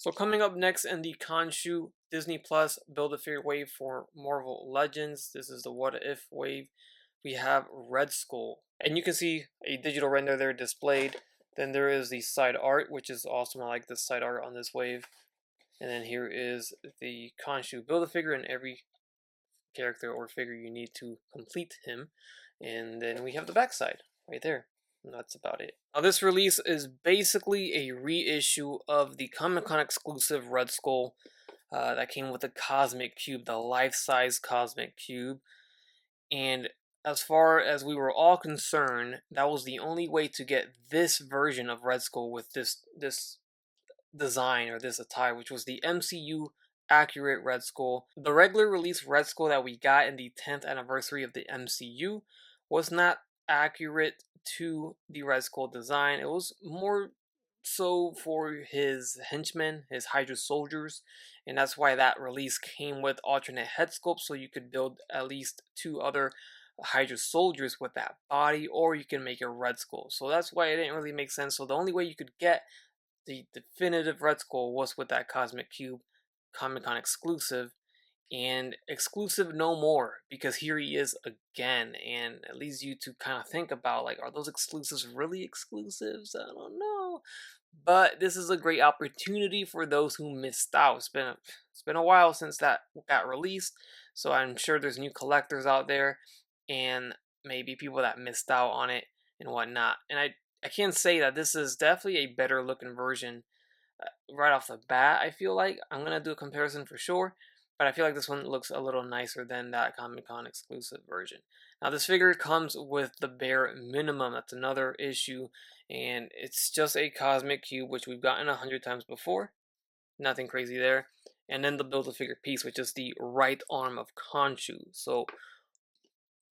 So coming up next in the Khonshu Disney Plus Build-A-Figure wave for Marvel Legends, this is the What If wave. We have Red Skull, and you can see a digital render there displayed. Then there is the side art, which is awesome. I like this side art on this wave. And then here is the Khonshu Build-A-Figure and every character or figure you need to complete him. And then we have the backside right there. And that's about it. Now this release is basically a reissue of the Comic-Con exclusive Red Skull that came with the Cosmic Cube, the life-size Cosmic Cube. And as far as we were all concerned, that was the only way to get this version of Red Skull with this design or this attire, which was the MCU accurate Red Skull. The regular release Red Skull that we got in the 10th anniversary of the MCU was not accurate to the Red Skull design. It was more so for his henchmen, his Hydra soldiers, and that's why that release came with alternate head sculpts, so you could build at least 2 other Hydra soldiers with that body, or you can make a Red Skull. So that's why it didn't really make sense. So the only way you could get the definitive Red Skull was with that Cosmic Cube Comic-Con exclusive, and exclusive no more, because here he is again, and it leads you to kind of think about, like, are those exclusives really exclusives? I don't know, but this is a great opportunity for those who missed out. It's been a while since that got released, so I'm sure there's new collectors out there and maybe people that missed out on it and whatnot. And I can say that this is definitely a better looking version right off the bat. I feel like I'm gonna do a comparison for sure, but I feel like this one looks a little nicer than that Comic-Con exclusive version. Now this figure comes with the bare minimum. That's another issue, and it's just a Cosmic Cube, which we've gotten 100 times before. Nothing crazy there. And then the Build-A-Figure piece, which is the right arm of Khonshu. So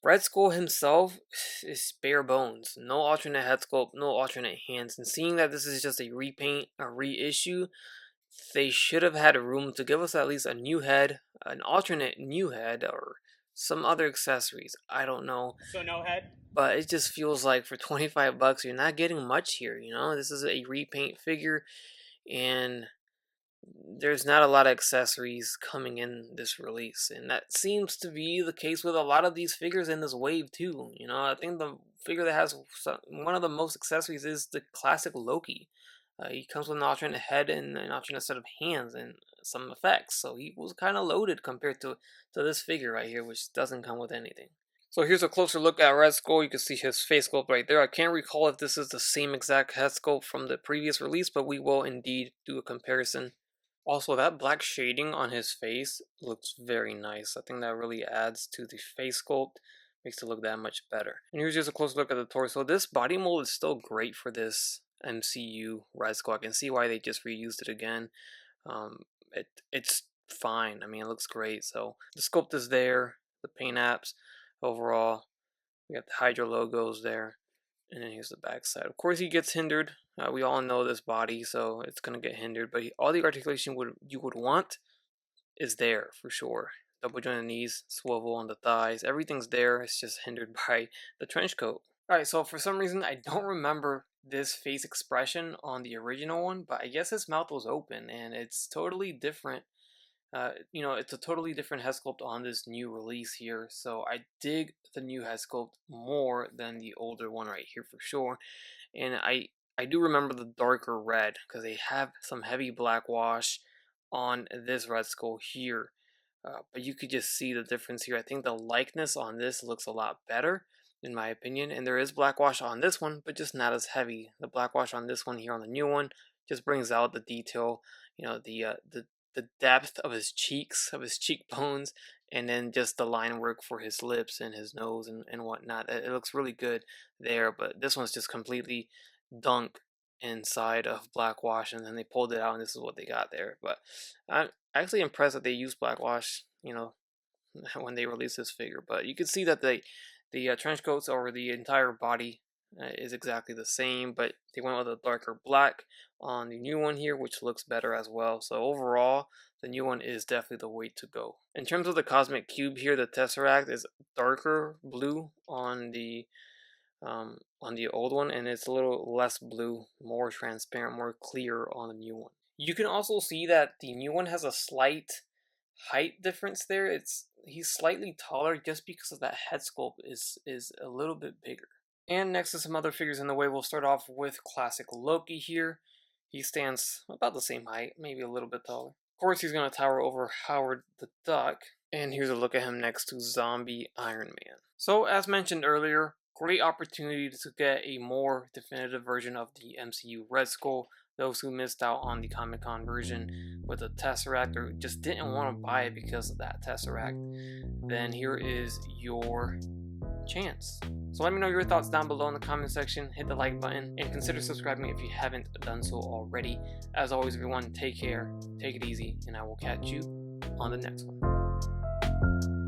Red Skull himself is bare bones. No alternate head sculpt, no alternate hands. And seeing that this is just a repaint, a reissue, they should have had room to give us at least a new head, an alternate new head, or some other accessories. I don't know. So no head? But it just feels like for 25 bucks, you're not getting much here, you know? This is a repaint figure, and there's not a lot of accessories coming in this release, and that seems to be the case with a lot of these figures in this wave too. You know, I think the figure that has one of the most accessories is the classic Loki. He comes with an alternate head and an alternate set of hands and some effects, so he was kind of loaded compared to this figure right here, which doesn't come with anything. So here's a closer look at Red Skull. You can see his face sculpt right there. I can't recall if this is the same exact head sculpt from the previous release, but we will indeed do a comparison. Also, that black shading on his face looks very nice. I think that really adds to the face sculpt, makes it look that much better. And here's just a close look at the torso. This body mold is still great for this MCU Red Skull. I can see why they just reused it again. It's fine. I mean, it looks great. So the sculpt is there, the paint apps. Overall, we got the Hydra logos there. And then here's the back side. Of course, he gets hindered. We all know this body, so it's going to get hindered. But all the articulation you would want is there for sure. Double jointed knees, swivel on the thighs. Everything's there. It's just hindered by the trench coat. Alright, so for some reason, I don't remember this face expression on the original one. But I guess his mouth was open, and it's totally different. You know, it's a totally different head sculpt on this new release here, so I dig the new head sculpt more than the older one right here for sure. And I do remember the darker red because they have some heavy black wash on this Red Skull here, but you could just see the difference here. I think the likeness on this looks a lot better in my opinion, and there is black wash on this one, but just not as heavy. The black wash on this one here on the new one just brings out the detail, you know, the depth of his cheeks, of his cheekbones, and then just the line work for his lips and his nose and whatnot. It looks really good there, but this one's just completely dunk inside of black wash, and then they pulled it out, and this is what they got there. But I'm actually impressed that they used black wash, you know, when they released this figure. But you can see that the trench coats over the entire body is exactly the same, but they went with a darker black on the new one here, which looks better as well. So overall, the new one is definitely the way to go. In terms of the Cosmic Cube here, the Tesseract is darker blue on the old one, and it's a little less blue, more transparent, more clear on the new one. You can also see that the new one has a slight height difference there. He's slightly taller just because of that head sculpt is a little bit bigger. And next to some other figures in the way, we'll start off with classic Loki here. He stands about the same height, maybe a little bit taller. Of course, he's going to tower over Howard the Duck. And here's a look at him next to Zombie Iron Man. So, as mentioned earlier, great opportunity to get a more definitive version of the MCU Red Skull. Those who missed out on the Comic-Con version with the Tesseract or just didn't want to buy it because of that Tesseract, then here is your chance. So let me know your thoughts down below in the comment section, hit the like button, and consider subscribing if you haven't done so already. As always, everyone, take care, take it easy, and I will catch you on the next one.